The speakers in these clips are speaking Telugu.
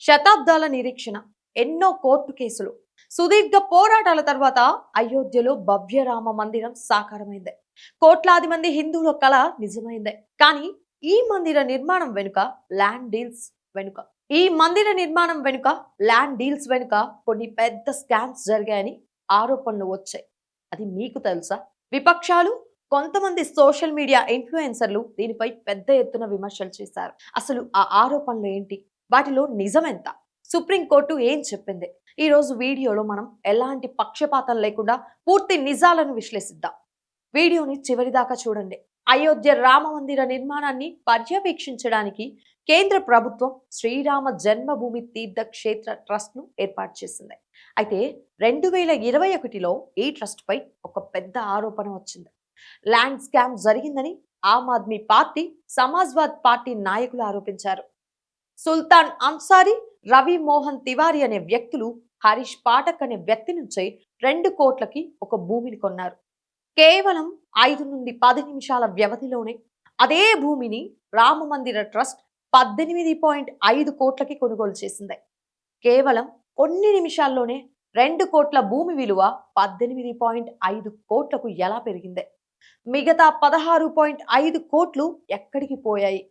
శతాబ్దాల నిరీక్షణ, ఎన్నో కోర్టు కేసులు, సుదీర్ఘ పోరాటాల తర్వాత అయోధ్యలో భవ్య రామ మందిరం సాకారమైంది. కోట్లాది మంది హిందువుల కళ నిజమైంది. కానీ ఈ మందిర నిర్మాణం వెనుక ల్యాండ్ డీల్స్ వెనుక ఈ మందిర నిర్మాణం వెనుక ల్యాండ్ డీల్స్ వెనుక కొన్ని పెద్ద స్కామ్స్ జరిగాయని ఆరోపణలు వచ్చాయి. అది మీకు తెలుసా? విపక్షాలు, కొంతమంది సోషల్ మీడియా ఇన్ఫ్లుయెన్సర్లు దీనిపై పెద్ద ఎత్తున విమర్శలు చేశారు. అసలు ఆ ఆరోపణలు ఏంటి? వాటిలో నిజమెంత? సుప్రీంకోర్టు ఏం చెప్పింది? ఈ రోజు వీడియోలో మనం ఎలాంటి పక్షపాతం లేకుండా పూర్తి నిజాలను విశ్లేషిద్దాం. వీడియోని చివరిదాకా చూడండి. అయోధ్య రామ మందిర నిర్మాణాన్ని పర్యవేక్షించడానికి కేంద్ర ప్రభుత్వం శ్రీరామ జన్మభూమి తీర్థ క్షేత్ర ట్రస్ట్ ను ఏర్పాటు చేసింది. అయితే 2021లో ఈ ట్రస్ట్ పై ఒక పెద్ద ఆరోపణ వచ్చింది. ల్యాండ్ స్కామ్ జరిగిందని ఆమ్ ఆద్మీ పార్టీ, సమాజ్వాద్ పార్టీ నాయకులు ఆరోపించారు. సుల్తాన్ అన్సారీ, రవి మోహన్ తివారీ అనే వ్యక్తులు హరీష్ పాఠక్ అనే వ్యక్తి నుంచి 2 కోట్లకి ఒక భూమిని కొన్నారు. కేవలం 5 నుండి 10 నిమిషాల వ్యవధిలోనే అదే భూమిని రామ మందిర ట్రస్ట్ 18.5 కోట్లకి కొనుగోలు చేసింది. కేవలం కొన్ని నిమిషాల్లోనే 2 కోట్ల భూమి విలువ 18.5 కోట్లకు ఎలా పెరిగింది? మిగతా 16.5 కోట్లు ఎక్కడికి పోయాయి?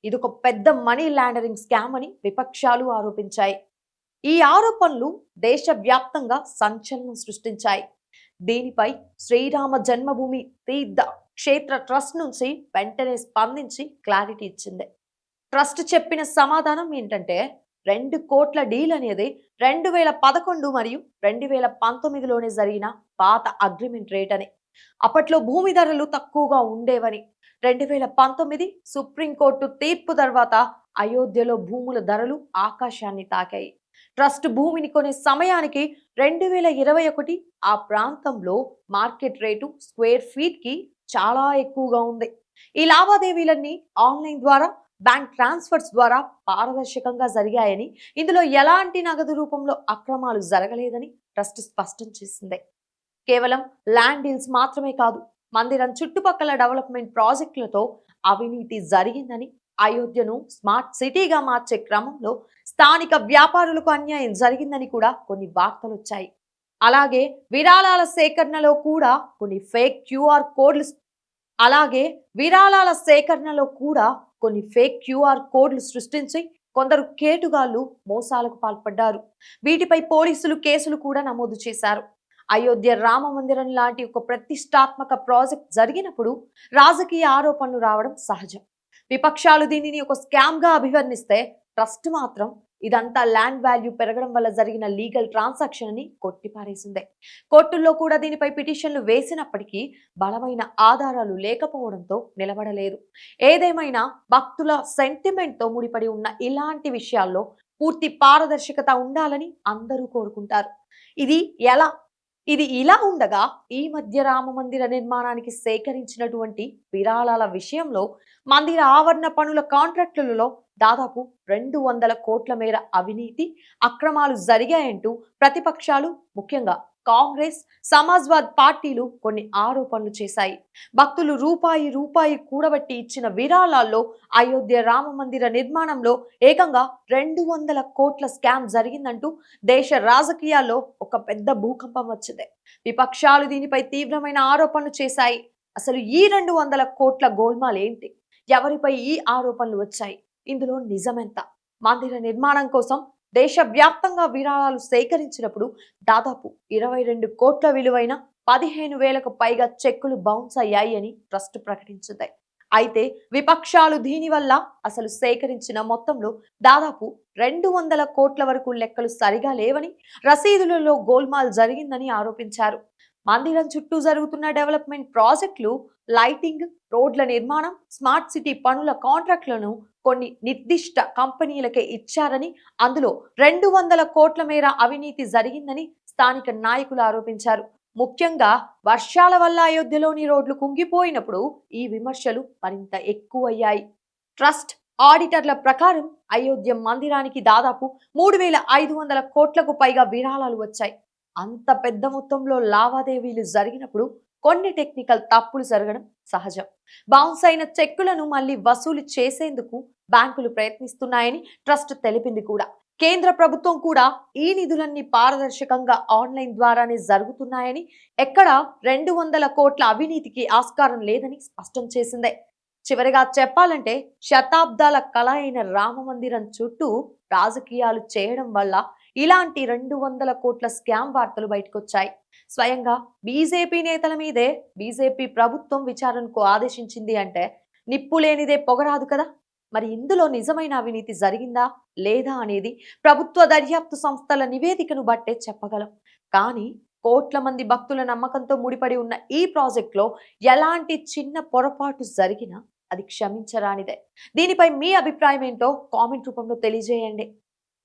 ఇదొక పెద్ద మనీ లాండరింగ్ స్కామ్ అని విపక్షాలు ఆరోపించాయి. ఈ ఆరోపణలు దేశవ్యాప్తంగా సంచలనం సృష్టించాయి. దీనిపై శ్రీరామ జన్మభూమి తీర్థ క్షేత్ర ట్రస్ట్ నుంచి వెంటనే స్పందించి క్లారిటీ ఇచ్చింది. ట్రస్ట్ చెప్పిన సమాధానం ఏంటంటే 2 కోట్ల డీల్ అనేది 2011 మరియు 2019లోనే జరిగిన పాత అగ్రిమెంట్ రేట్ అని. అప్పట్లో భూమి ధరలు తక్కువగా ఉండేవని. 2019 సుప్రీంకోర్టు తీర్పు తర్వాత అయోధ్యలో భూముల ధరలు ఆకాశాన్ని తాకాయి. ట్రస్ట్ భూమిని కొనే సమయానికి 2021 ఆ ప్రాంతంలో మార్కెట్ రేటు స్క్వేర్ ఫీట్ కి చాలా ఎక్కువగా ఉంది. ఈ లావాదేవీలన్నీ ఆన్లైన్ ద్వారా, బ్యాంక్ ట్రాన్స్ఫర్స్ ద్వారా పారదర్శకంగా జరిగాయని, ఇందులో ఎలాంటి నగదు రూపంలో అక్రమాలు జరగలేదని ట్రస్ట్ స్పష్టం చేసింది. కేవలం ల్యాండ్ డీల్స్ మాత్రమే కాదు, మందిరం చుట్టుపక్కల డెవలప్మెంట్ ప్రాజెక్టులతో అవినీతి జరిగిందని, అయోధ్యను స్మార్ట్ సిటీగా మార్చే క్రమంలో స్థానిక వ్యాపారులకు అన్యాయం జరిగిందని కూడా కొన్ని వార్తలు వచ్చాయి. అలాగే విరాళాల సేకరణలో కూడా కొన్ని ఫేక్ క్యూఆర్ కోడ్లు సృష్టించి కొందరు కేటుగాళ్లు మోసాలకు పాల్పడ్డారు. వీటిపై పోలీసులు కేసులు కూడా నమోదు చేశారు. అయోధ్య రామ మందిరం లాంటి ఒక ప్రతిష్టాత్మక ప్రాజెక్ట్ జరిగినప్పుడు రాజకీయ ఆరోపణలు రావడం సహజం. విపక్షాలు దీనిని ఒక స్కామ్ గా అభివర్ణిస్తే, ట్రస్ట్ మాత్రం ఇదంతా ల్యాండ్ వాల్యూ పెరగడం వల్ల జరిగిన లీగల్ ట్రాన్సాక్షన్ అని కొట్టిపారేసింది. కోర్టుల్లో కూడా దీనిపై పిటిషన్లు వేసినప్పటికీ బలమైన ఆధారాలు లేకపోవడంతో నిలబడలేదు. ఏదేమైనా భక్తుల సెంటిమెంట్ తో ముడిపడి ఉన్న ఇలాంటి విషయాల్లో పూర్తి పారదర్శకత ఉండాలని అందరూ కోరుకుంటారు. ఇది ఇలా ఉండగా, ఈ మధ్య రామ మందిర నిర్మాణానికి సేకరించినటువంటి విరాళాల విషయంలో మందిర ఆవరణ పనుల కాంట్రాక్టులలో దాదాపు 200 కోట్ల మేర అవినీతి, అక్రమాలు జరిగాయంటూ ప్రతిపక్షాలు, ముఖ్యంగా కాంగ్రెస్, సమాజ్వాద్ పార్టీలు కొన్ని ఆరోపణలు చేశాయి. భక్తులు రూపాయి కూడబట్టి ఇచ్చిన విరాళాల్లో అయోధ్య రామ మందిర నిర్మాణంలో ఏకంగా 200 కోట్ల స్కామ్ జరిగిందంటూ దేశ రాజకీయాల్లో ఒక పెద్ద భూకంపం వచ్చింది. విపక్షాలు దీనిపై తీవ్రమైన ఆరోపణలు చేశాయి. అసలు ఈ 200 కోట్ల గోల్మాల్ ఏంటి? ఎవరిపై ఈ ఆరోపణలు వచ్చాయి? ఇందులో నిజమెంత? మందిర నిర్మాణం కోసం దేశవ్యాప్తంగా విరాళాలు సేకరించినప్పుడు దాదాపు 22 కోట్ల విలువైన 15,000కు పైగా చెక్కులు బౌన్స్ అయ్యాయి అని ట్రస్ట్ ప్రకటించింది. అయితే విపక్షాలు దీనివల్ల అసలు సేకరించిన మొత్తంలో దాదాపు 200 కోట్ల వరకు లెక్కలు సరిగా లేవని, రసీదులలో గోల్మాల్ జరిగిందని ఆరోపించారు. మందిరం చుట్టూ జరుగుతున్న డెవలప్మెంట్ ప్రాజెక్టులు, లైటింగ్, రోడ్ల నిర్మాణం, స్మార్ట్ సిటీ పనుల కాంట్రాక్టులను కొన్ని నిర్దిష్ట కంపెనీలకే ఇచ్చారని, అందులో 200 కోట్ల మేర అవినీతి జరిగిందని స్థానిక నాయకులు ఆరోపించారు. ముఖ్యంగా వర్షాల వల్ల అయోధ్యలోని రోడ్లు కుంగిపోయినప్పుడు ఈ విమర్శలు మరింత ఎక్కువయ్యాయి. ట్రస్ట్ ఆడిటర్ల ప్రకారం అయోధ్య మందిరానికి దాదాపు 3,500 కోట్లకు పైగా విరాళాలు వచ్చాయి. అంత పెద్ద మొత్తంలో లావాదేవీలు జరిగినప్పుడు కొన్ని టెక్నికల్ తప్పులు జరగడం సహజం. బౌన్స్ అయిన చెక్కులను మళ్లీ వసూలు చేసేందుకు బ్యాంకులు ప్రయత్నిస్తున్నాయని ట్రస్ట్ తెలిపింది కూడా. కేంద్ర ప్రభుత్వం కూడా ఈ నిధులన్నీ పారదర్శకంగా ఆన్లైన్ ద్వారానే జరుగుతున్నాయని, ఎక్కడ 200 కోట్ల అవినీతికి ఆస్కారం లేదని స్పష్టం చేసిందే. చివరిగా చెప్పాలంటే శతాబ్దాల కళ అయిన రామ మందిరం చుట్టూ రాజకీయాలు చేయడం వల్ల ఇలాంటి 200 కోట్ల స్కామ్ వార్తలు బయటకొచ్చాయి. స్వయంగా బీజేపీ నేతల మీదే బీజేపీ ప్రభుత్వం విచారణకు ఆదేశించింది అంటే నిప్పు లేనిదే పొగరాదు కదా. మరి ఇందులో నిజమైన అవినీతి జరిగిందా లేదా అనేది ప్రభుత్వ దర్యాప్తు సంస్థల నివేదికను బట్టే చెప్పగలం. కానీ కోట్ల మంది భక్తుల నమ్మకంతో ముడిపడి ఉన్న ఈ ప్రాజెక్టులో ఎలాంటి చిన్న పొరపాటు జరిగినా అది క్షమించరానిదే. దీనిపై మీ అభిప్రాయం ఏంటో కామెంట్ రూపంలో తెలియజేయండి.